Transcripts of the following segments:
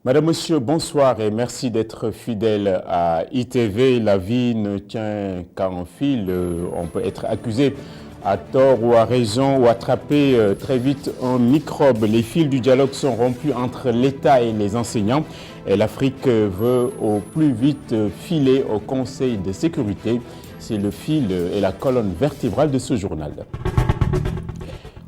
Madame, Monsieur, bonsoir et merci d'être fidèle à ITV. La vie ne tient qu'à un fil. On peut être accusé à tort ou à raison ou attraper très vite un microbe. Les fils du dialogue sont rompus entre l'État et les enseignants. Et l'Afrique veut au plus vite filer au Conseil de sécurité. C'est le fil et la colonne vertébrale de ce journal.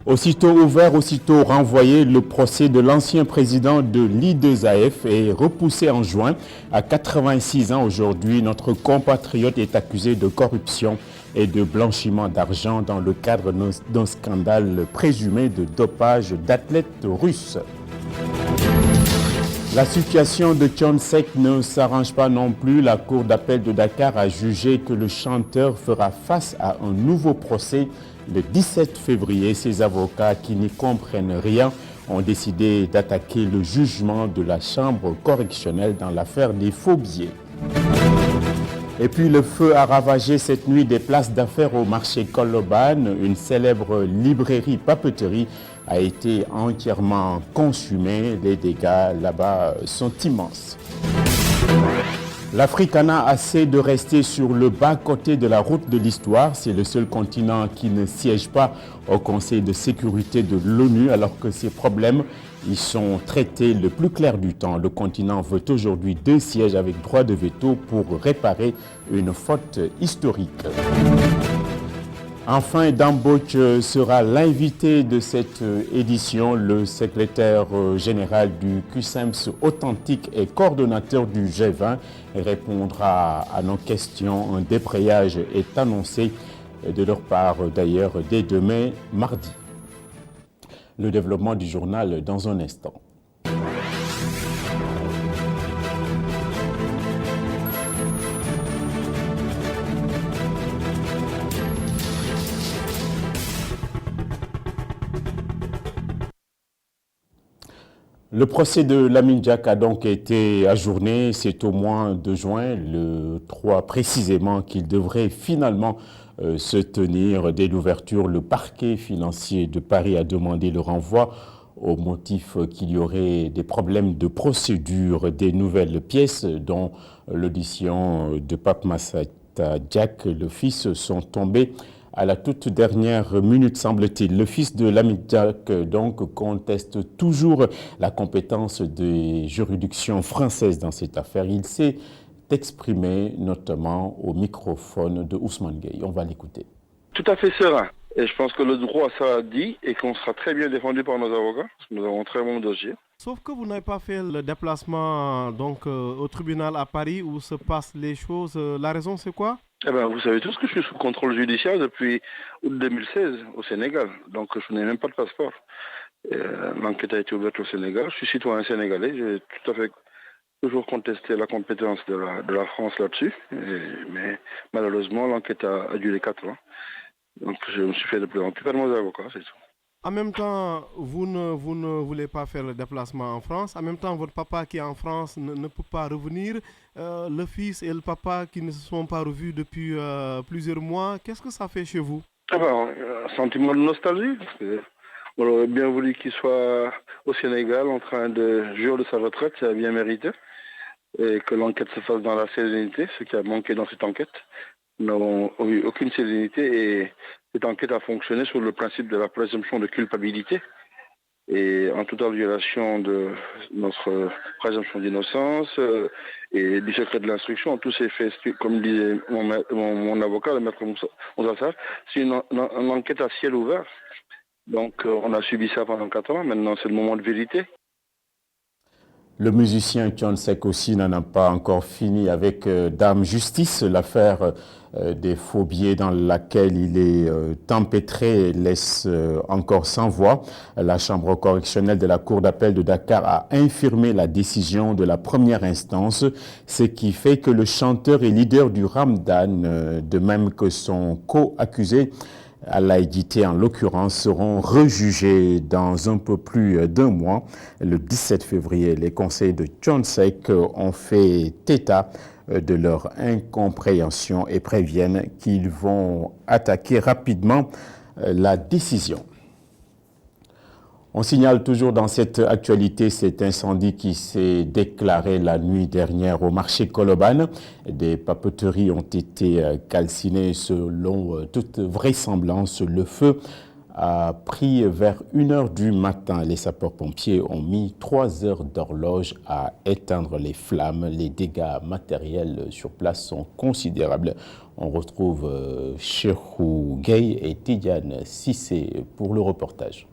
Aussitôt ouvert, aussitôt renvoyé, le procès de l'ancien président de l'I2AF est repoussé en juin. À 86 ans aujourd'hui, notre compatriote est accusé de corruption et de blanchiment d'argent dans le cadre d'un scandale présumé de dopage d'athlètes russes. La situation de Thione Seck ne s'arrange pas non plus. La Cour d'appel de Dakar a jugé que le chanteur fera face à un nouveau procès le 17 février. Ses avocats, qui n'y comprennent rien, ont décidé d'attaquer le jugement de la chambre correctionnelle dans l'affaire des faux billets. Et puis le feu a ravagé cette nuit des places d'affaires au marché Koloban. Une célèbre librairie papeterie a été entièrement consumée. Les dégâts là-bas sont immenses. L'Afrique en a assez de rester sur le bas-côté de la route de l'histoire. C'est le seul continent qui ne siège pas au Conseil de sécurité de l'ONU, alors que ces problèmes y sont traités le plus clair du temps. Le continent veut aujourd'hui 2 sièges avec droit de veto pour réparer une faute historique. Enfin, Dambok sera l'invité de cette édition. Le secrétaire général du QSEMS authentique et coordonnateur du G20 répondra à nos questions. Un débrayage est annoncé de leur part d'ailleurs dès demain, mardi. Le développement du journal dans un instant. Le procès de Lamine Diack a donc été ajourné. C'est au mois de juin, le 3 précisément, qu'il devrait finalement se tenir. Dès l'ouverture, le parquet financier de Paris a demandé le renvoi au motif qu'il y aurait des problèmes de procédure. Des nouvelles pièces, dont l'audition de Pape Massata Diack, le fils, sont tombées à la toute dernière minute, semble-t-il. Le fils de Lamine Diack donc conteste toujours la compétence des juridictions françaises dans cette affaire. Il s'est exprimé notamment au microphone de Ousmane Gueye. On va l'écouter. Tout à fait serein. Et je pense que le droit, ça a dit, et qu'on sera très bien défendu par nos avocats, parce que nous avons un très bon dossier. Sauf que vous n'avez pas fait le déplacement au tribunal à Paris où se passent les choses. La raison, c'est quoi? Eh bien, vous savez tous que je suis sous contrôle judiciaire depuis août 2016 au Sénégal. Donc, je n'ai même pas de passeport. L'enquête a été ouverte au Sénégal. Je suis citoyen sénégalais. J'ai tout à fait toujours contesté la compétence de la France là-dessus. Mais malheureusement, l'enquête a duré 4 ans. Donc, je me suis fait de plus en plus par nos avocats, c'est tout. En même temps, vous ne voulez pas faire le déplacement en France. En même temps, votre papa qui est en France ne peut pas revenir. Le fils et le papa qui ne se sont pas revus depuis plusieurs mois. Qu'est-ce que ça fait chez vous? Un sentiment de nostalgie. Parce que on aurait bien voulu qu'il soit au Sénégal en train de jouir de sa retraite. Ça a bien mérité. Et que l'enquête se fasse dans la sérénité, ce qui a manqué dans cette enquête. Nous n'avons eu aucune sérénité et cette enquête a fonctionné sur le principe de la présomption de culpabilité et en totale violation de notre présomption d'innocence et du secret de l'instruction. Tout s'est fait, comme disait mon avocat, le maître Moussa Sarr, c'est une enquête à ciel ouvert. Donc on a subi ça pendant 4 ans, maintenant c'est le moment de vérité. Le musicien Thione Seck aussi n'en a pas encore fini avec Dame Justice, l'affaire des faux billets dans laquelle il est empêtré laisse encore sans voix. La chambre correctionnelle de la Cour d'appel de Dakar a infirmé la décision de la première instance, ce qui fait que le chanteur et leader du Ramadan, de même que son co-accusé, Allah édité en l'occurrence, seront rejugés dans un peu plus d'1 mois. Le 17 février, les conseils de Thione Seck ont fait état de leur incompréhension et préviennent qu'ils vont attaquer rapidement la décision. On signale toujours dans cette actualité cet incendie qui s'est déclaré la nuit dernière au marché Colobane. Des papeteries ont été calcinées selon toute vraisemblance. Le feu a pris vers 1h du matin. Les sapeurs-pompiers ont mis 3 heures d'horloge à éteindre les flammes. Les dégâts matériels sur place sont considérables. On retrouve Cheikhou Gueye et Tidiane Sissé pour le reportage.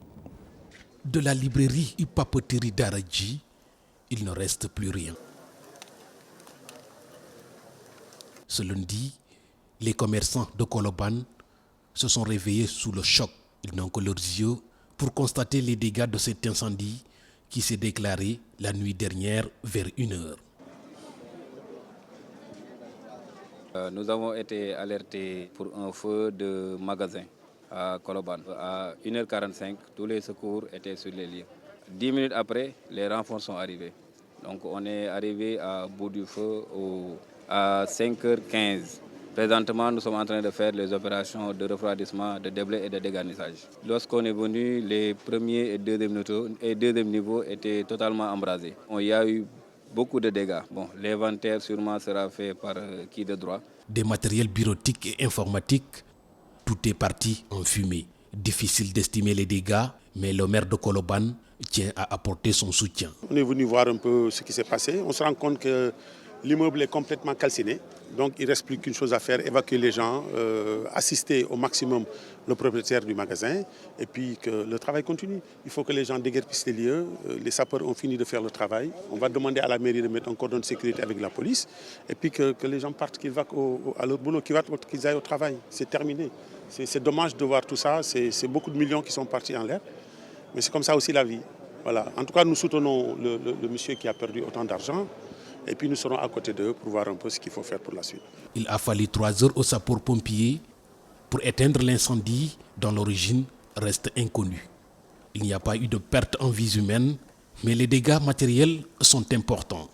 De la librairie et papeterie d'Aradji, il ne reste plus rien. Ce lundi, les commerçants de Colobane se sont réveillés sous le choc. Ils n'ont que leurs yeux pour constater les dégâts de cet incendie qui s'est déclaré la nuit dernière vers 1h. Nous avons été alertés pour un feu de magasin à Colobane. À 1h45, tous les secours étaient sur les lieux. 10 minutes après, les renforts sont arrivés. Donc on est arrivé à bout du feu à 5h15. Présentement, nous sommes en train de faire les opérations de refroidissement, de déblai et de dégarnissage. Lorsqu'on est venu, les premiers et deuxième niveaux étaient totalement embrasés. Il y a eu beaucoup de dégâts. Bon, l'inventaire sûrement sera fait par qui de droit. Des matériels bureautiques et informatiques, tout est parti en fumée. Difficile d'estimer les dégâts, mais le maire de Colobane tient à apporter son soutien. On est venu voir un peu ce qui s'est passé. On se rend compte que l'immeuble est complètement calciné. Donc il ne reste plus qu'une chose à faire, évacuer les gens, assister au maximum le propriétaire du magasin et puis que le travail continue. Il faut que les gens déguerpissent les lieux. Les sapeurs ont fini de faire le travail. On va demander à la mairie de mettre un cordon de sécurité avec la police et puis que les gens partent, qu'ils vont à leur boulot, qu'ils aillent au travail. C'est terminé. C'est dommage de voir tout ça. C'est beaucoup de millions qui sont partis en l'air. Mais c'est comme ça aussi la vie. Voilà. En tout cas, nous soutenons le monsieur qui a perdu autant d'argent. Et puis nous serons à côté d'eux pour voir un peu ce qu'il faut faire pour la suite. Il a fallu 3 heures aux sapeurs-pompiers pour éteindre l'incendie dont l'origine reste inconnue. Il n'y a pas eu de perte en vies humaines, mais les dégâts matériels sont importants.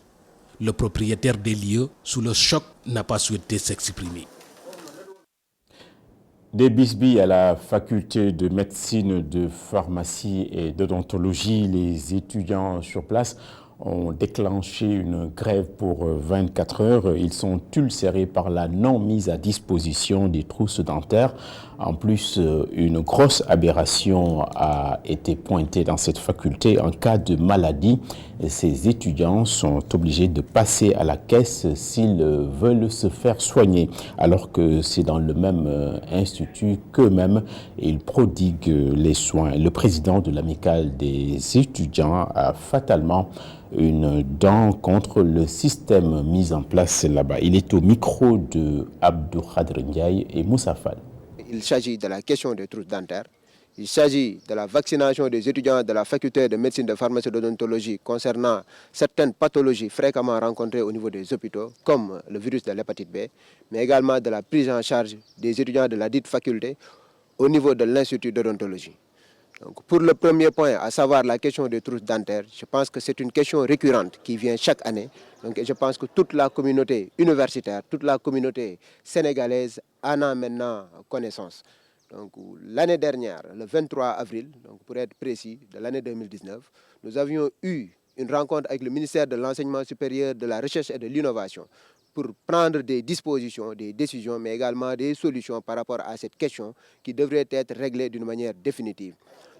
Le propriétaire des lieux, sous le choc, n'a pas souhaité s'exprimer. Des bisbilles à la faculté de médecine, de pharmacie et d'odontologie, les étudiants sur place ont déclenché une grève pour 24 heures. Ils sont ulcérés par la non-mise à disposition des trousses dentaires. En plus, une grosse aberration a été pointée dans cette faculté. En cas de maladie, ces étudiants sont obligés de passer à la caisse s'ils veulent se faire soigner, alors que c'est dans le même institut qu'eux-mêmes ils prodiguent les soins. Le président de l'amicale des étudiants a fatalement une dent contre le système mis en place là-bas. Il est au micro de Abdou Khadr Ndiaye et Moussa Fall. Il s'agit de la question des trousses dentaires. Il s'agit de la vaccination des étudiants de la faculté de médecine, de pharmacie et d'odontologie concernant certaines pathologies fréquemment rencontrées au niveau des hôpitaux, comme le virus de l'hépatite B, mais également de la prise en charge des étudiants de la dite faculté au niveau de l'institut d'odontologie. Donc, pour le premier point, à savoir la question des trousses dentaires, je pense que c'est une question récurrente qui vient chaque année. Donc, je pense que toute la communauté universitaire, toute la communauté sénégalaise en a maintenant connaissance. Donc, l'année dernière, le 23 avril, donc pour être précis, de l'année 2019, nous avions eu une rencontre avec le ministère de l'Enseignement supérieur, de la Recherche et de l'Innovation pour prendre des dispositions, des décisions, mais également des solutions par rapport à cette question qui devrait être réglée d'une manière définitive.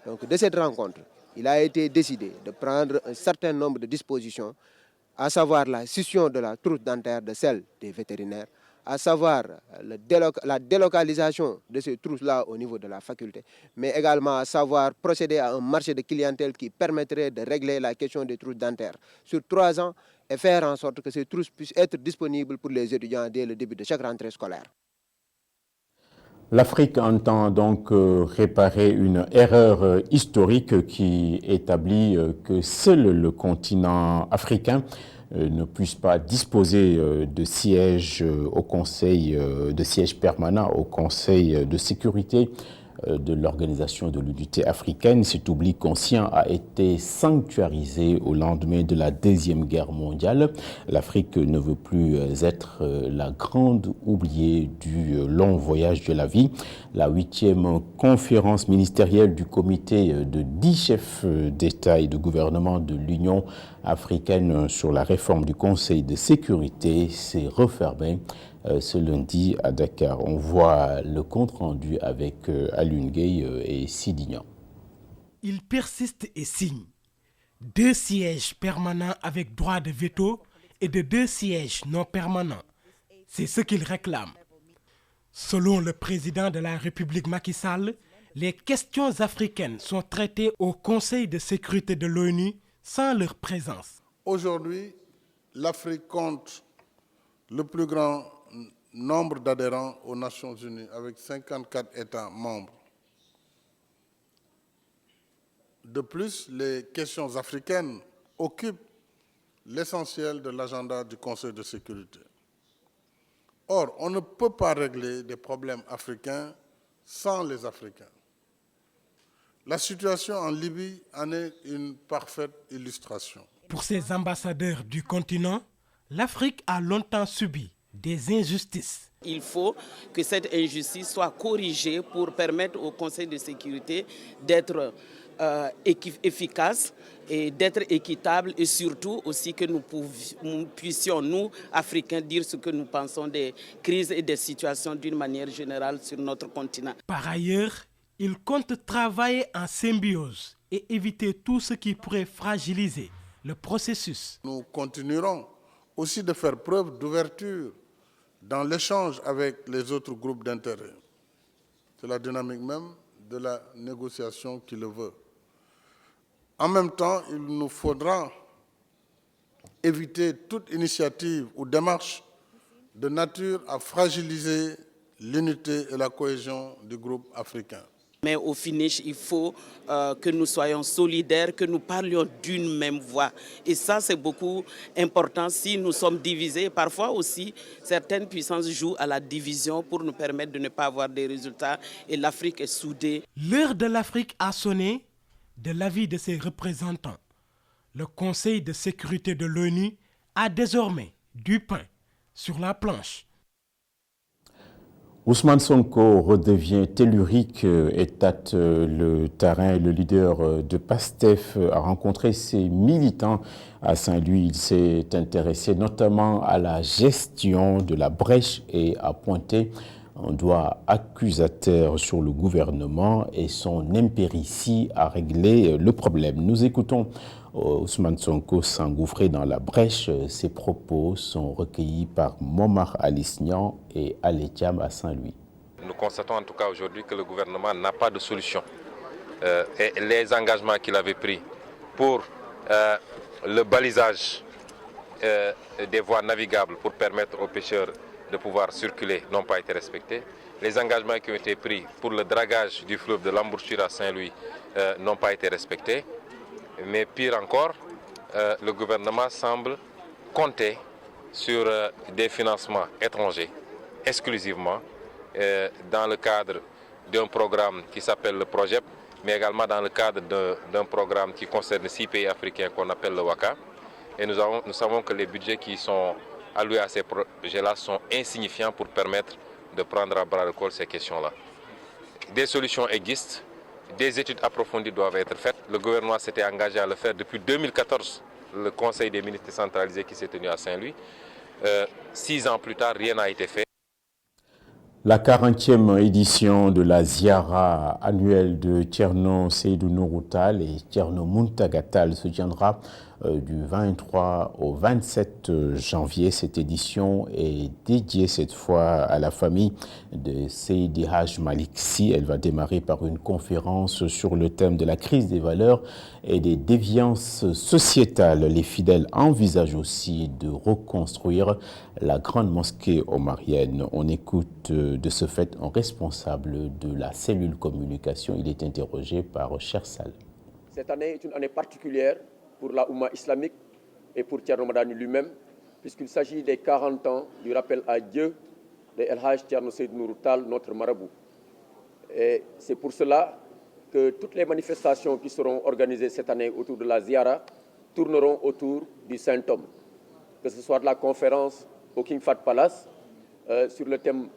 Donc, de cette rencontre, il a été décidé de prendre un certain nombre de dispositions, à savoir la scission de la trousse dentaire de celle des vétérinaires, à savoir la délocalisation de ces trousses-là au niveau de la faculté, mais également à savoir procéder à un marché de clientèle qui permettrait de régler la question des trousses dentaires sur 3 ans et faire en sorte que ces trousses puissent être disponibles pour les étudiants dès le début de chaque rentrée scolaire. L'Afrique entend donc réparer une erreur historique qui établit que seul le continent africain ne puisse pas disposer de sièges au Conseil, de sièges permanents au Conseil de sécurité de l'Organisation de l'Unité africaine. Cet oubli conscient a été sanctuarisé au lendemain de la Deuxième Guerre mondiale. L'Afrique ne veut plus être la grande oubliée du long voyage de la vie. La 8e conférence ministérielle du comité de 10 chefs d'État et de gouvernement de l'Union africaine sur la réforme du Conseil de sécurité s'est refermée ce lundi à Dakar. On voit le compte rendu avec Alioune Gueye et Sidignan. Il persiste et signe. 2 sièges permanents avec droit de veto et de 2 sièges non permanents. C'est ce qu'il réclame. Selon le président de la République Macky Sall, les questions africaines sont traitées au Conseil de sécurité de l'ONU sans leur présence. Aujourd'hui, l'Afrique compte le plus grand nombre d'adhérents aux Nations Unies avec 54 États membres. De plus, les questions africaines occupent l'essentiel de l'agenda du Conseil de sécurité. Or, on ne peut pas régler des problèmes africains sans les Africains. La situation en Libye en est une parfaite illustration. Pour ces ambassadeurs du continent, l'Afrique a longtemps subi des injustices. Il faut que cette injustice soit corrigée pour permettre au Conseil de sécurité d'être efficace et d'être équitable et surtout aussi que nous puissions, nous, Africains, dire ce que nous pensons des crises et des situations d'une manière générale sur notre continent. Par ailleurs, il compte travailler en symbiose et éviter tout ce qui pourrait fragiliser le processus. Nous continuerons aussi de faire preuve d'ouverture dans l'échange avec les autres groupes d'intérêt. C'est la dynamique même de la négociation qui le veut. En même temps, il nous faudra éviter toute initiative ou démarche de nature à fragiliser l'unité et la cohésion du groupe africain. Mais au finish, il faut que nous soyons solidaires, que nous parlions d'une même voix. Et ça, c'est beaucoup important si nous sommes divisés. Parfois aussi, certaines puissances jouent à la division pour nous permettre de ne pas avoir des résultats. Et l'Afrique est soudée. L'heure de l'Afrique a sonné. De l'avis de ses représentants, le Conseil de sécurité de l'ONU a désormais du pain sur la planche. Ousmane Sonko redevient tellurique et tâte le terrain. Le leader de PASTEF a rencontré ses militants à Saint-Louis. Il s'est intéressé notamment à la gestion de la brèche et a pointé un doigt accusateur sur le gouvernement et son impéritie à régler le problème. Nous écoutons Ousmane Sonko s'engouffrer dans la brèche. Ses propos sont recueillis par Momar Alisnian et Aletiam à Saint-Louis. Nous constatons en tout cas aujourd'hui que le gouvernement n'a pas de solution. Et les engagements qu'il avait pris pour le balisage des voies navigables pour permettre aux pêcheurs de pouvoir circuler n'ont pas été respectés. Les engagements qui ont été pris pour le dragage du fleuve de l'Embouchure à Saint-Louis n'ont pas été respectés. Mais pire encore, le gouvernement semble compter sur des financements étrangers exclusivement dans le cadre d'un programme qui s'appelle le PROJEP, mais également dans le cadre d'un programme qui concerne 6 pays africains qu'on appelle le WACA. Et nous savons que les budgets qui sont alloués à ces projets-là sont insignifiants pour permettre de prendre à bras le corps ces questions-là. Des solutions existent, des études approfondies doivent être faites. Le gouvernement s'était engagé à le faire depuis 2014, le Conseil des ministres décentralisé qui s'est tenu à Saint-Louis. 6 ans plus tard, rien n'a été fait. La 40e édition de la Ziara annuelle de Thierno Seydou Nourou Tall et Thierno Mountaga Tall se tiendra du 23 au 27 janvier. Cette édition est dédiée cette fois à la famille de Seydi Hadj Malick Sy. Elle va démarrer par une conférence sur le thème de la crise des valeurs et des déviances sociétales. Les fidèles envisagent aussi de reconstruire la grande mosquée omarienne. On écoute de ce fait un responsable de la cellule communication. Il est interrogé par Cher Sall. Cette année est une année particulière pour la Oumma islamique et pour Thierno Madani lui-même, puisqu'il s'agit des 40 ans du rappel à Dieu de El Hadj Thierno Seydou Nourou Tall, notre marabout. Et c'est pour cela que toutes les manifestations qui seront organisées cette année autour de la Ziara tourneront autour du Saint-Homme. Que ce soit de la conférence au King Fahd Palace sur le thème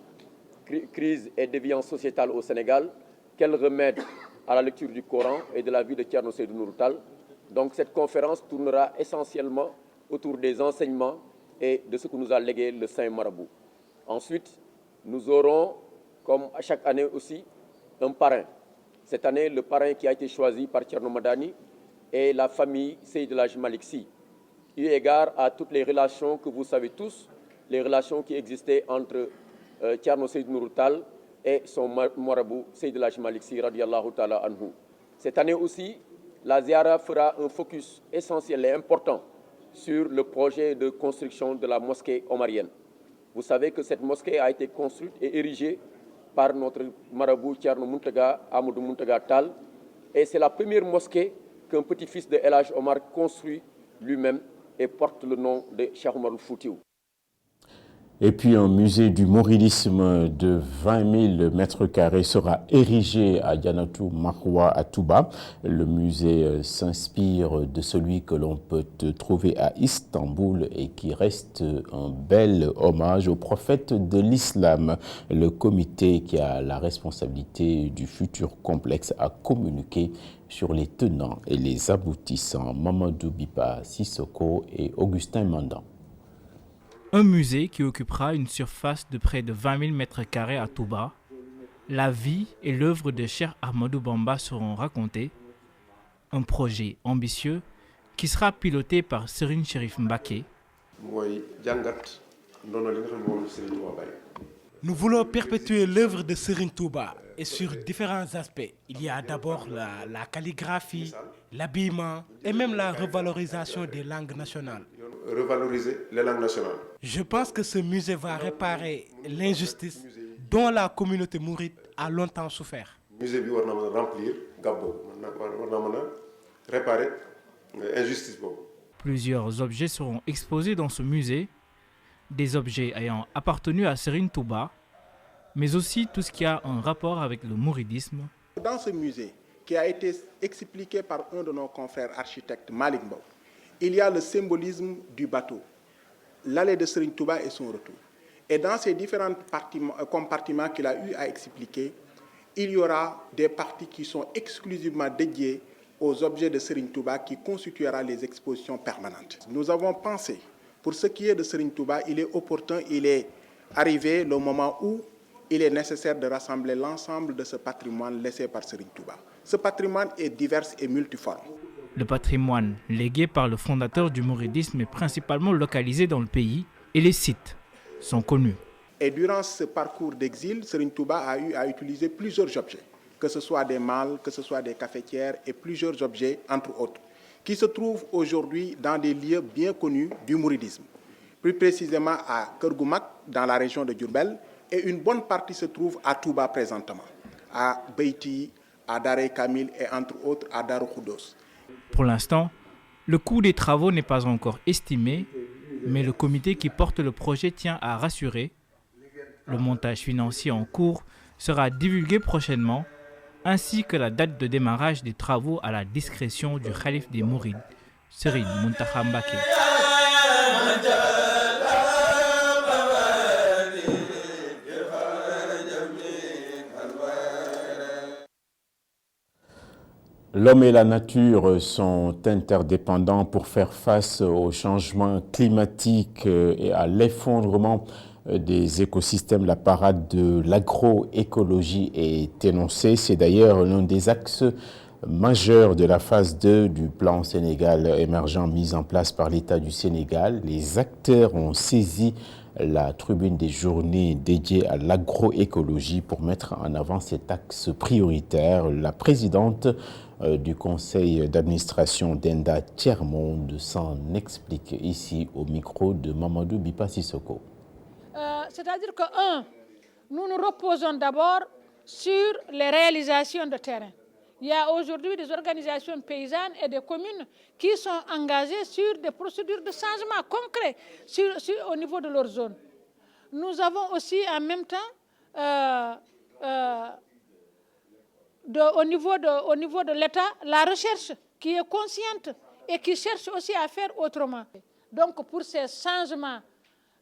crise et déviance sociétale au Sénégal, quel remède à la lecture du Coran et de la vie de Thierno Seydou Nourou Tall. Donc cette conférence tournera essentiellement autour des enseignements et de ce que nous a légué le Saint Marabout. Ensuite, nous aurons, comme à chaque année aussi, un parrain. Cette année, le parrain qui a été choisi par Thierno Madani est la famille Seydi El Hadji Malick Sy, eu égard à toutes les relations que vous savez tous, les relations qui existaient entre Thierno Seydou Nourou Tall et son marabout Seydi El Hadji Malick Sy radiyallahu ta'ala anhu. Cette année aussi, la Ziara fera un focus essentiel et important sur le projet de construction de la mosquée omarienne. Vous savez que cette mosquée a été construite et érigée par notre marabout Thierno Mountaga Amadou Mountaga Tall, et c'est la première mosquée qu'un petit-fils de El Hadji Omar construit lui-même et porte le nom de Cheikh Omar Foutiou. Et puis un musée du mouridisme de 20 000 mètres carrés sera érigé à Yanatou Marwa à Touba. Le musée s'inspire de celui que l'on peut trouver à Istanbul et qui reste un bel hommage au prophète de l'islam. Le comité qui a la responsabilité du futur complexe a communiqué sur les tenants et les aboutissants. Mamadou Bipa Sissoko et Augustin Mandan. Un musée qui occupera une surface de près de 20 000 mètres carrés à Touba. La vie et l'œuvre de Cheikh Ahmadou Bamba seront racontées. Un projet ambitieux qui sera piloté par Serigne Chérif Mbacké. Nous voulons perpétuer l'œuvre de Serigne Touba et sur différents aspects. Il y a d'abord la calligraphie, l'habillement et même la revalorisation des langues nationales. Revaloriser les langues nationales. Je pense que ce musée va réparer l'injustice dont la communauté mouride a longtemps souffert. Le musée va remplir, réparer l'injustice. Plusieurs objets seront exposés dans ce musée, des objets ayant appartenu à Serigne Touba, mais aussi tout ce qui a un rapport avec le mouridisme. Dans ce musée, qui a été expliqué par un de nos confrères architectes, Malik Mbow, il y a le symbolisme du bateau, l'allée de Serigne Touba et son retour. Et dans ces différents compartiments qu'il a eu à expliquer, il y aura des parties qui sont exclusivement dédiées aux objets de Serigne Touba qui constituera les expositions permanentes. Nous avons pensé, pour ce qui est de Serigne Touba, il est opportun, il est arrivé le moment où il est nécessaire de rassembler l'ensemble de ce patrimoine laissé par Serigne Touba. Ce patrimoine est divers et multiforme. Le patrimoine légué par le fondateur du mouridisme est principalement localisé dans le pays et les sites sont connus. Et durant ce parcours d'exil, Serigne Touba a eu à utiliser plusieurs objets, que ce soit des malles, que ce soit des cafetières et plusieurs objets, entre autres, qui se trouvent aujourd'hui dans des lieux bien connus du mouridisme. Plus précisément à Kergoumak, dans la région de Diourbel, et une bonne partie se trouve à Touba présentement, à Beiti, à Daré Kamil et entre autres à Darou Khoudoss. Pour l'instant, le coût des travaux n'est pas encore estimé, mais le comité qui porte le projet tient à rassurer. Le montage financier en cours sera divulgué prochainement, ainsi que la date de démarrage des travaux à la discrétion du khalife des Mourides, Serigne Mountakha Mbacké. L'homme et la nature sont interdépendants pour faire face au changement climatique et à l'effondrement des écosystèmes. La parade de l'agroécologie est énoncée. C'est d'ailleurs l'un des axes majeurs de la phase 2 du plan Sénégal émergent mis en place par l'État du Sénégal. Les acteurs ont saisi la tribune des journées dédiées à l'agroécologie pour mettre en avant cet axe prioritaire. La présidente du conseil d'administration d'Enda Tiers-Monde s'en explique ici au micro de Mamadou Bipa Sissoko. C'est-à-dire que, nous nous reposons d'abord sur les réalisations de terrain. Il y a aujourd'hui des organisations paysannes et des communes qui sont engagées sur des procédures de changement concret au niveau de leur zone. Nous avons aussi en même temps au niveau de l'État la recherche qui est consciente et qui cherche aussi à faire autrement. Donc pour ces changements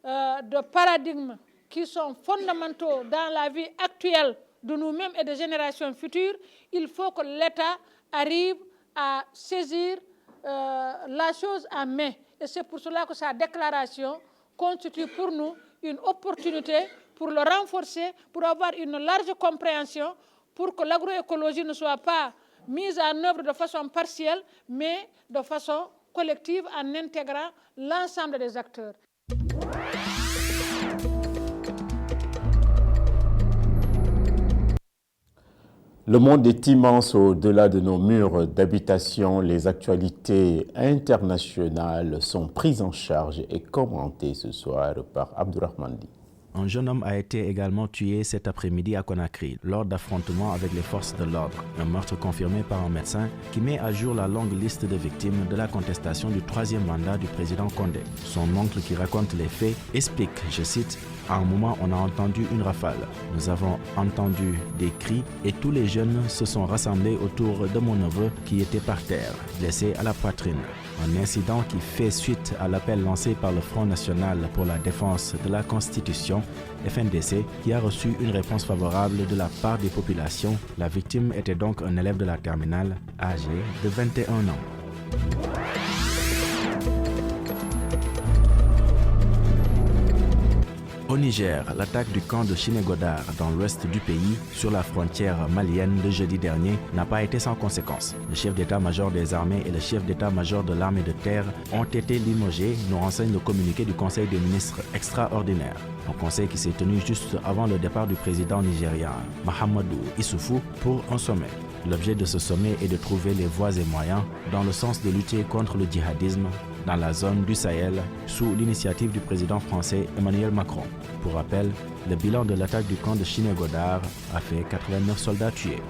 de paradigme qui sont fondamentaux dans la vie actuelle de nous-mêmes et des générations futures, il faut que l'État arrive à saisir la chose en main. Et c'est pour cela que sa déclaration constitue pour nous une opportunité pour le renforcer, pour avoir une large compréhension, pour que l'agroécologie ne soit pas mise en œuvre de façon partielle, mais de façon collective en intégrant l'ensemble des acteurs. Le monde est immense au-delà de nos murs d'habitation. Les actualités internationales sont prises en charge et commentées ce soir par Abdourahmane Di. Un jeune homme a été également tué cet après-midi à Conakry lors d'affrontements avec les forces de l'ordre. Un meurtre confirmé par un médecin qui met à jour la longue liste de victimes de la contestation du 3e mandat du président Condé. Son oncle qui raconte les faits explique, je cite, « À un moment, on a entendu une rafale. Nous avons entendu des cris et tous les jeunes se sont rassemblés autour de mon neveu qui était par terre, blessé à la poitrine. » Un incident qui fait suite à l'appel lancé par le Front National pour la défense de la Constitution, FNDC, qui a reçu une réponse favorable de la part des populations. La victime était donc un élève de la terminale âgé de 21 ans. Au Niger, l'attaque du camp de Chinégodar dans l'ouest du pays, sur la frontière malienne le jeudi dernier, n'a pas été sans conséquences. Le chef d'état-major des armées et le chef d'état-major de l'armée de terre ont été limogés, nous renseigne le communiqué du Conseil des ministres extraordinaire. Un conseil qui s'est tenu juste avant le départ du président nigérien Mahamadou Issoufou pour un sommet. L'objet de ce sommet est de trouver les voies et moyens dans le sens de lutter contre le djihadisme dans la zone du Sahel sous l'initiative du président français Emmanuel Macron. Pour rappel, le bilan de l'attaque du camp de Chinégodar a fait 89 soldats tués.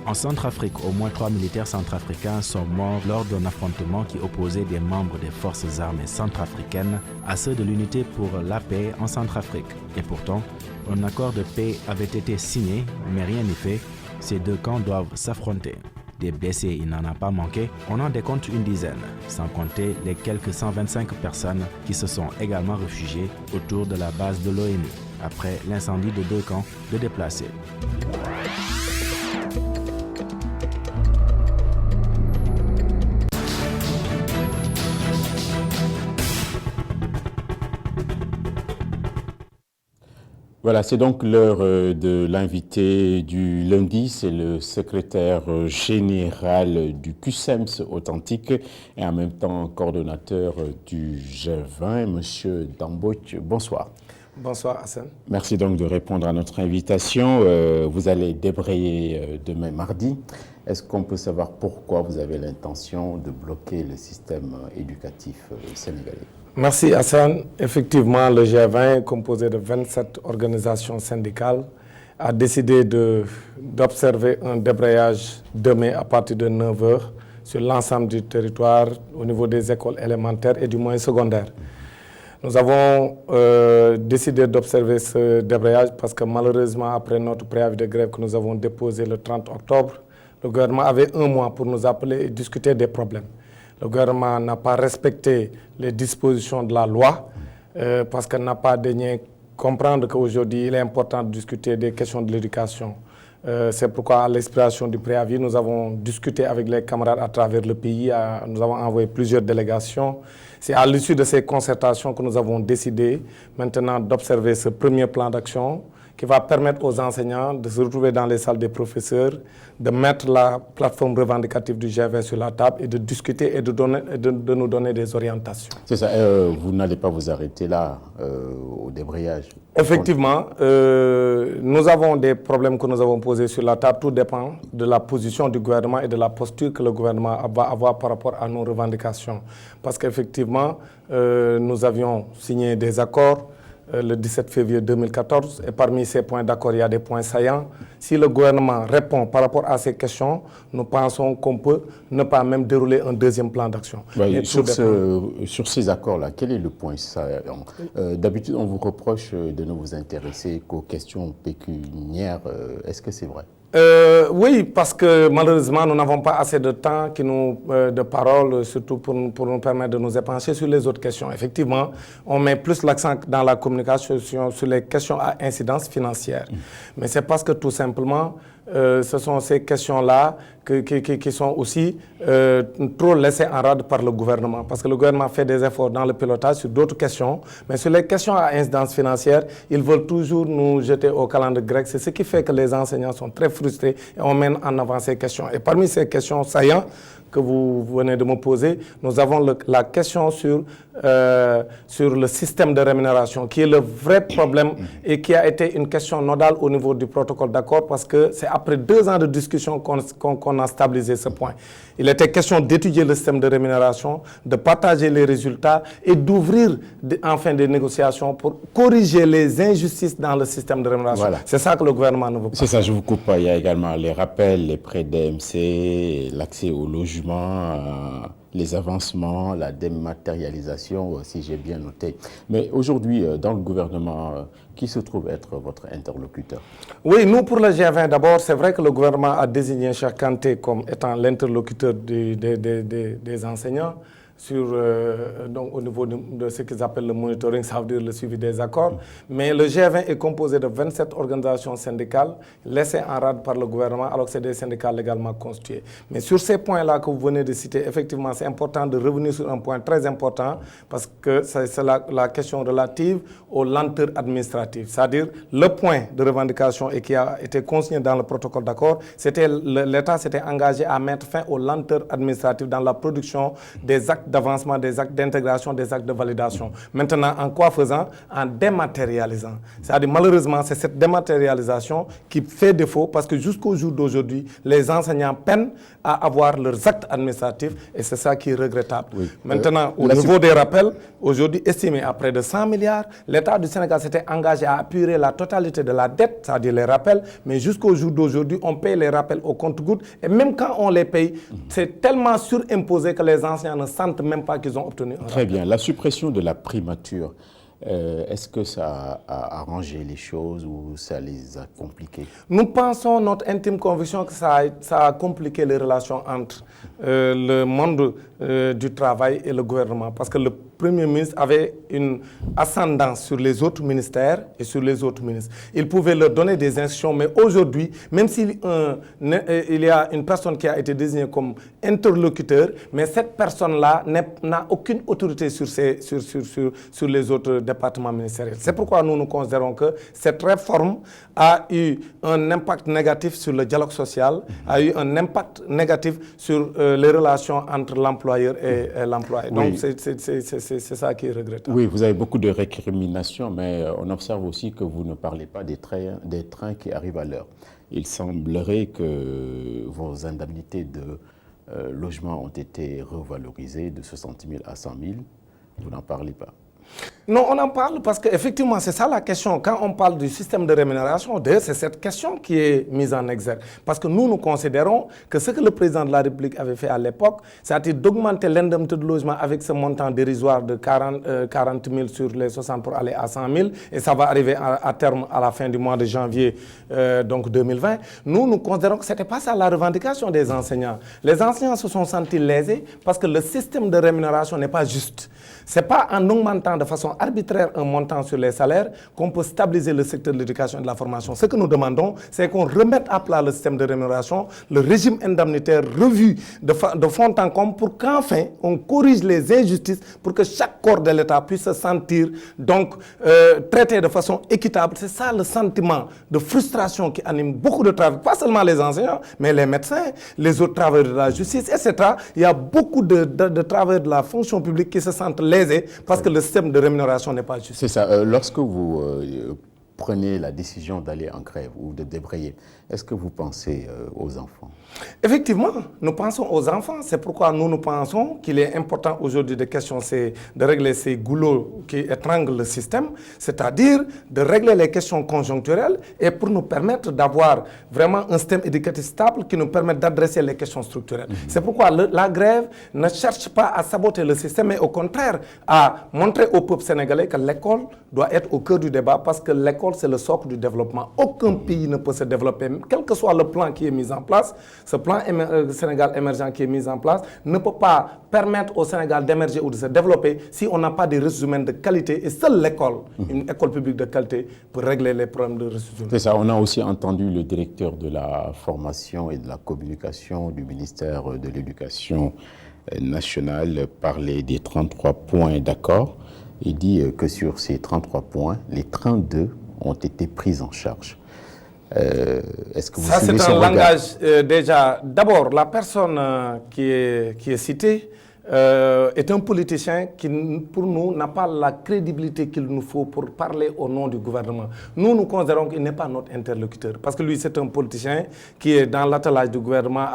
En Centrafrique, au moins 3 militaires centrafricains sont morts lors d'un affrontement qui opposait des membres des forces armées centrafricaines à ceux de l'unité pour la paix en Centrafrique. Et pourtant, un accord de paix avait été signé, mais rien n'est fait. Ces deux camps doivent s'affronter. Des blessés, il n'en a pas manqué. On en décompte une dizaine, sans compter les quelques 125 personnes qui se sont également réfugiées autour de la base de l'ONU, après l'incendie de 2 camps de déplacés. Voilà, c'est donc l'heure de l'invité du lundi. C'est le secrétaire général du QSEMS Authentique et en même temps coordonnateur du G20, M. Dambouch. Bonsoir. Bonsoir Hassan. Merci donc de répondre à notre invitation. Vous allez débrayer demain mardi. Est-ce qu'on peut savoir pourquoi vous avez l'intention de bloquer le système éducatif sénégalais ? Merci Hassan. Effectivement, le G20, composé de 27 organisations syndicales, a décidé d'observer un débrayage demain à partir de 9h sur l'ensemble du territoire au niveau des écoles élémentaires et du moyen secondaire. Nous avons décidé d'observer ce débrayage parce que malheureusement, après notre préavis de grève que nous avons déposé le 30 octobre, le gouvernement avait 1 mois pour nous appeler et discuter des problèmes. Le gouvernement n'a pas respecté les dispositions de la loi parce qu'il n'a pas daigné comprendre qu'aujourd'hui, il est important de discuter des questions de l'éducation. C'est pourquoi, à l'expiration du préavis, nous avons discuté avec les camarades à travers le pays. Nous avons envoyé plusieurs délégations. C'est à l'issue de ces concertations que nous avons décidé maintenant d'observer ce premier plan d'action qui va permettre aux enseignants de se retrouver dans les salles des professeurs, de mettre la plateforme revendicative du G20 sur la table et de discuter et de nous donner des orientations. C'est ça, vous n'allez pas vous arrêter là au débrayage. Effectivement, nous avons des problèmes que nous avons posés sur la table. Tout dépend de la position du gouvernement et de la posture que le gouvernement va avoir par rapport à nos revendications. Parce qu'effectivement, nous avions signé des accords le 17 février 2014. Et parmi ces points d'accord, il y a des points saillants. Si le gouvernement répond par rapport à ces questions, nous pensons qu'on peut ne pas même dérouler un deuxième plan d'action. Oui, sur ces accords-là, quel est le point saillant? D'habitude, on vous reproche de ne vous intéresser qu'aux questions pécuniaires. Est-ce que c'est vrai? Oui, parce que malheureusement, nous n'avons pas assez de temps de parole, surtout pour nous permettre de nous épancher sur les autres questions. Effectivement, on met plus l'accent dans la communication sur les questions à incidence financière. Mais c'est parce que tout simplement, ce sont ces questions-là qui sont aussi trop laissées en rade par le gouvernement. Parce que le gouvernement fait des efforts dans le pilotage sur d'autres questions, mais sur les questions à incidence financière, ils veulent toujours nous jeter au calendrier grec. C'est ce qui fait que les enseignants sont très frustrés et on mène en avant ces questions. Et parmi ces questions saillantes que vous venez de me poser, nous avons la question sur le système de rémunération, qui est le vrai problème et qui a été une question nodale au niveau du protocole d'accord, parce que c'est après 2 ans de discussion qu'on a stabilisé ce point. Il était question d'étudier le système de rémunération, de partager les résultats et d'ouvrir enfin des négociations pour corriger les injustices dans le système de rémunération. Voilà. C'est ça que le gouvernement ne veut pas. C'est ça, je vous coupe pas. Il y a également les rappels, les prêts DMC, l'accès au logement, les avancements, la dématérialisation, si j'ai bien noté. Mais aujourd'hui, dans le gouvernement, qui se trouve être votre interlocuteur? Oui, nous, pour le G20, d'abord, c'est vrai que le gouvernement a désigné Cheikh Kanté comme étant l'interlocuteur des enseignants donc au niveau de ce qu'ils appellent le monitoring, ça veut dire le suivi des accords. Mais le G20 est composé de 27 organisations syndicales laissées en rade par le gouvernement, alors que c'est des syndicats légalement constitués. Mais sur ces points-là que vous venez de citer, effectivement, c'est important de revenir sur un point très important, parce que c'est la question relative aux lenteurs administratives. C'est-à-dire le point de revendication et qui a été consigné dans le protocole d'accord, c'était l'État s'était engagé à mettre fin aux lenteurs administratives dans la production des actes d'avancement, des actes d'intégration, des actes de validation. Maintenant, en quoi faisant? En dématérialisant. C'est-à-dire, malheureusement, c'est cette dématérialisation qui fait défaut, parce que jusqu'au jour d'aujourd'hui, les enseignants peinent à avoir leurs actes administratifs, et c'est ça qui est regrettable. Oui. Maintenant, au niveau des rappels, aujourd'hui estimé à près de 100 milliards, l'État du Sénégal s'était engagé à appuyer la totalité de la dette, c'est-à-dire les rappels, mais jusqu'au jour d'aujourd'hui, on paye les rappels au compte-gouttes, et même quand on les paye, c'est tellement surimposé que les enseignants ne sentent même pas qu'ils ont obtenu un Très bien. La suppression de la primature, est-ce que ça a arrangé les choses ou ça les a compliquées? Nous pensons, notre intime conviction, que ça a compliqué les relations entre le monde du travail et le gouvernement. Parce que le Premier ministre avait une ascendance sur les autres ministères et sur les autres ministres. Il pouvait leur donner des instructions, mais aujourd'hui, même s'il y a une personne qui a été désignée comme interlocuteur, mais cette personne-là n'a aucune autorité sur les autres départements ministériels. C'est pourquoi nous considérons que cette réforme a eu un impact négatif sur le dialogue social, a eu un impact négatif sur les relations entre l'employeur et l'employé. Oui. Donc c'est ça qui est regrettable. Oui, vous avez beaucoup de récriminations, mais on observe aussi que vous ne parlez pas des trains qui arrivent à l'heure. Il semblerait que vos indemnités de logement ont été revalorisées de 60 000 à 100 000. Vous n'en parlez pas. Non, on en parle parce qu'effectivement, c'est ça la question. Quand on parle du système de rémunération, c'est cette question qui est mise en exergue. Parce que nous considérons que ce que le président de la République avait fait à l'époque, c'est-à-dire d'augmenter l'indemnité de logement avec ce montant dérisoire de 40 000 sur les 60 pour aller à 100 000, et ça va arriver à terme à la fin du mois de janvier donc 2020. Nous considérons que ce n'était pas ça la revendication des enseignants. Les enseignants se sont sentis lésés parce que le système de rémunération n'est pas juste. Ce n'est pas en augmentant de façon arbitraire un montant sur les salaires qu'on peut stabiliser le secteur de l'éducation et de la formation. Ce que nous demandons, c'est qu'on remette à plat le système de rémunération, le régime indemnitaire revu de fond en comble, pour qu'enfin on corrige les injustices, pour que chaque corps de l'État puisse se sentir donc traité de façon équitable. C'est ça le sentiment de frustration qui anime beaucoup de travail, pas seulement les enseignants, mais les médecins, les autres travailleurs de la justice, etc. Il y a beaucoup de travailleurs de la fonction publique qui se sentent lésés parce que le système de rémunération n'est pas juste. C'est ça. Lorsque vous prenez la décision d'aller en grève ou de débrayer, est-ce que vous pensez aux enfants? Effectivement, nous pensons aux enfants. C'est pourquoi nous pensons qu'il est important aujourd'hui de régler ces goulots qui étranglent le système, c'est-à-dire de régler les questions conjoncturelles et pour nous permettre d'avoir vraiment un système éducatif stable qui nous permette d'adresser les questions structurelles. C'est pourquoi la grève ne cherche pas à saboter le système, mais au contraire à montrer au peuple sénégalais que l'école doit être au cœur du débat parce que l'école, c'est le socle du développement. Aucun pays ne peut se développer, quel que soit le plan qui est mis en place. Ce plan Sénégal émergent qui est mis en place ne peut pas permettre au Sénégal d'émerger ou de se développer si on n'a pas des ressources humaines de qualité. Et seule l'école, une école publique de qualité, peut régler les problèmes de ressources humaines. C'est ça, on a aussi entendu le directeur de la formation et de la communication du ministère de l'Éducation nationale parler des 33 points d'accord. Il dit que sur ces 33 points, les 32 ont été pris en charge. Est-ce que vous ça, c'est un langage déjà... D'abord, la personne qui est citée est un politicien qui, pour nous, n'a pas la crédibilité qu'il nous faut pour parler au nom du gouvernement. Nous considérons qu'il n'est pas notre interlocuteur. Parce que lui, c'est un politicien qui est dans l'attelage du gouvernement,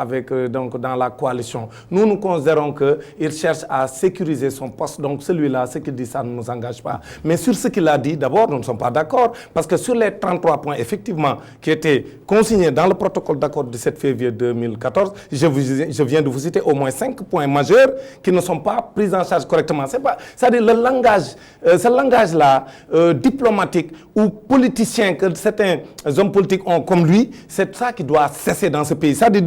donc dans la coalition. Nous considérons qu'il cherche à sécuriser son poste. Donc celui-là, ce qu'il dit, ça ne nous engage pas. Mais sur ce qu'il a dit, d'abord, nous ne sommes pas d'accord. Parce que sur les 33 points, effectivement, qui étaient consignés dans le protocole d'accord du 7 février 2014, je viens de vous citer au moins 5 points majeurs qui ne sont pas pris en charge correctement. C'est-à-dire le langage, ce langage-là, diplomatique ou politicien que certains hommes politiques ont comme lui, c'est ça qui doit cesser dans ce pays. C'est-à-dire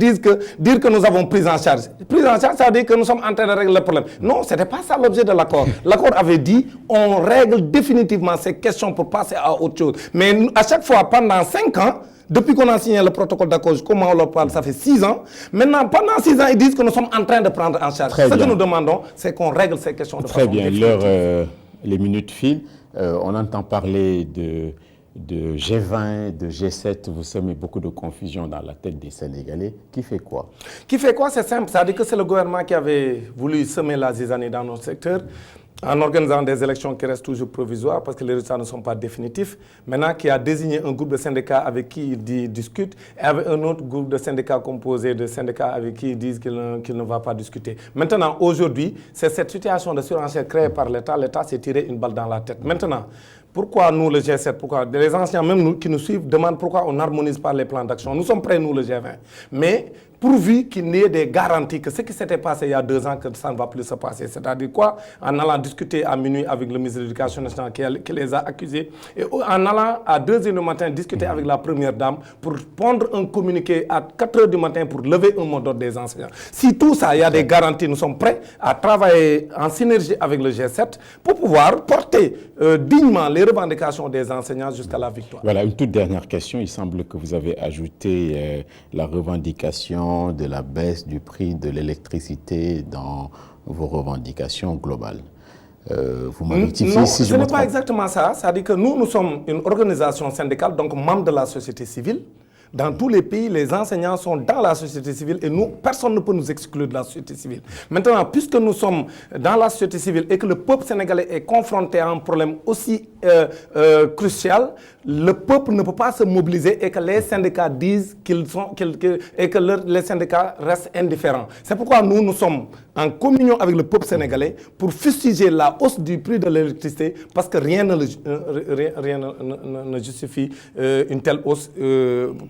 dire que nous avons pris en charge. Prise en charge, ça veut dire que nous sommes en train de régler le problème. Non, ce n'était pas ça l'objet de l'accord. L'accord avait dit on règle définitivement ces questions pour passer à autre chose. Mais à chaque fois, pendant 5 ans, depuis qu'on a signé le protocole d'accord, comment on leur parle, ça fait 6 ans. Maintenant, pendant 6 ans, ils disent que nous sommes en train de prendre en charge. Ce que nous demandons, c'est qu'on règle ces questions de façon définitive. Très bien, les minutes filent. On entend parler de G20, de G7. Vous semez beaucoup de confusion dans la tête des Sénégalais. Qui fait quoi? Qui fait quoi? C'est simple. Ça veut dire que c'est le gouvernement qui avait voulu semer la zizanie dans notre secteur, en organisant des élections qui restent toujours provisoires parce que les résultats ne sont pas définitifs. Maintenant, qui a désigné un groupe de syndicats avec qui il discute et avec un autre groupe de syndicats composé de syndicats avec qui ils disent qu'il ne va pas discuter. Maintenant, aujourd'hui, c'est cette situation de surenchère créée par l'État. L'État s'est tiré une balle dans la tête. Maintenant, pourquoi nous, le G7, pourquoi les anciens, même nous qui nous suivent, demandent pourquoi on n'harmonise pas les plans d'action. Nous sommes prêts, nous, le G20. Mais pourvu qu'il n'y ait des garanties que ce qui s'était passé il y a 2 ans, que ça ne va plus se passer. C'est-à-dire quoi? En allant discuter à minuit avec le ministre de l'Éducation nationale qui les a accusés, et en allant à 2 h du matin discuter avec la première dame pour pondre un communiqué à 4 h du matin pour lever un mot d'ordre des enseignants. Si tout ça, il y a des garanties, nous sommes prêts à travailler en synergie avec le G7 pour pouvoir porter dignement les revendications des enseignants jusqu'à la victoire. Voilà, une toute dernière question. Il semble que vous avez ajouté la revendication de la baisse du prix de l'électricité dans vos revendications globales. Vous m'avez rectifié non, si je ce me n'est trompe. pas exactement ça. C'est-à-dire que nous sommes une organisation syndicale, donc membre de la société civile. Dans tous les pays, les enseignants sont dans la société civile et nous, personne ne peut nous exclure de la société civile. Maintenant, puisque nous sommes dans la société civile et que le peuple sénégalais est confronté à un problème aussi crucial, le peuple ne peut pas se mobiliser et que les syndicats disent les syndicats restent indifférents. C'est pourquoi nous sommes en communion avec le peuple sénégalais pour fustiger la hausse du prix de l'électricité parce que rien ne justifie une telle hausse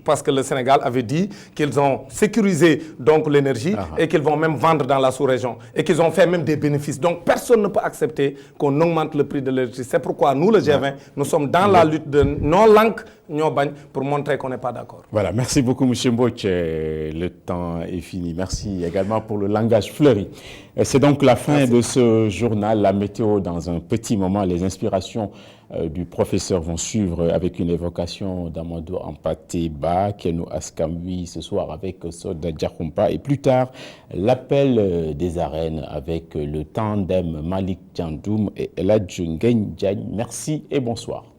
parce que le Sénégal avait dit qu'ils ont sécurisé donc l'énergie et qu'ils vont même vendre dans la sous-région et qu'ils ont fait même des bénéfices. Donc personne ne peut accepter qu'on augmente le prix de l'électricité. C'est pourquoi nous, le G20, nous sommes dans la lutte de non-langue, non-bagne pour montrer qu'on n'est pas d'accord. Voilà, merci beaucoup M. Mbouch. Le temps est fini. Merci également pour le langage fleuri. C'est donc la fin de ce journal. La météo dans un petit moment. Les inspirations du professeur vont suivre avec une évocation d'Amadou Ampateba, Keno Askambi ce soir avec Soda Djakoumpa et plus tard l'appel des arènes avec le tandem Malik Djandoum et Eladj Nguyen Diagne. Merci et bonsoir.